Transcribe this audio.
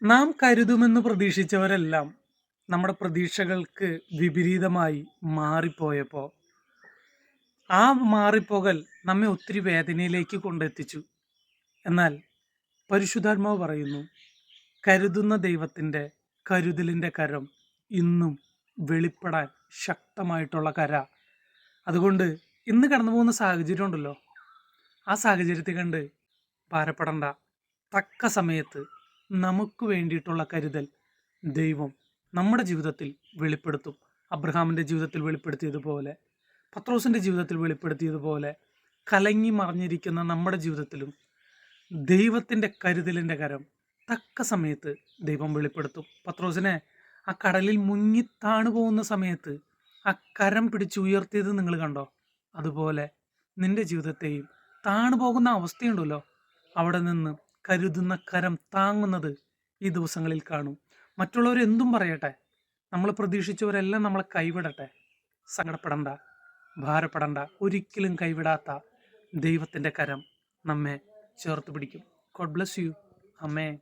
നാം കരുതുമെന്ന് പ്രതീക്ഷിച്ചവരെല്ലാം നമ്മുടെ പ്രതീക്ഷകൾക്ക് വിപരീതമായി മാറിപ്പോയപ്പോൾ ആ മാറിപ്പോകൽ നമ്മെ ഒത്തിരി വേദനയിലേക്ക് കൊണ്ടെത്തിച്ചു. എന്നാൽ പരിശുദ്ധാത്മാവ് പറയുന്നു, കരുതുന്ന ദൈവത്തിൻ്റെ കരുതലിൻ്റെ കരം ഇന്നും വെളിപ്പെടാൻ ശക്തമായിട്ടുള്ള കര. അതുകൊണ്ട് ഇന്ന് കടന്നു പോകുന്ന സാഹചര്യം ഉണ്ടല്ലോ, ആ സാഹചര്യത്തെ കണ്ട് ഭാരപ്പെടണ്ട. തക്ക സമയത്ത് നമുക്ക് വേണ്ടിയിട്ടുള്ള കരുതൽ ദൈവം നമ്മുടെ ജീവിതത്തിൽ വെളിപ്പെടുത്തും. അബ്രഹാമിൻ്റെ ജീവിതത്തിൽ വെളിപ്പെടുത്തിയതുപോലെ, പത്രോസിൻ്റെ ജീവിതത്തിൽ വെളിപ്പെടുത്തിയതുപോലെ, കലങ്ങി മറിഞ്ഞിരിക്കുന്ന നമ്മുടെ ജീവിതത്തിലും ദൈവത്തിൻ്റെ കരുതലിൻ്റെ കരം തക്ക സമയത്ത് ദൈവം വെളിപ്പെടുത്തും. പത്രോസിനെ ആ കടലിൽ മുങ്ങിത്താണു പോകുന്ന സമയത്ത് ആ കരം പിടിച്ചുയർത്തിയത് നിങ്ങൾ കണ്ടോ? അതുപോലെ നിന്റെ ജീവിതത്തെയും താണു പോകുന്ന അവസ്ഥയുണ്ടല്ലോ, അവിടെ നിന്ന് കരുതുന്ന കരം താങ്ങുന്നത് ഈ ദിവസങ്ങളിൽ കാണും. മറ്റുള്ളവർ എന്തും പറയട്ടെ, നമ്മൾ പ്രതീക്ഷിച്ചവരെല്ലാം നമ്മളെ കൈവിടട്ടെ, സങ്കടപ്പെടണ്ട, ഭാരപ്പെടണ്ട. ഒരിക്കലും കൈവിടാത്ത ദൈവത്തിൻ്റെ കരം നമ്മെ ചേർത്ത് പിടിക്കും. God bless you. അമേൻ.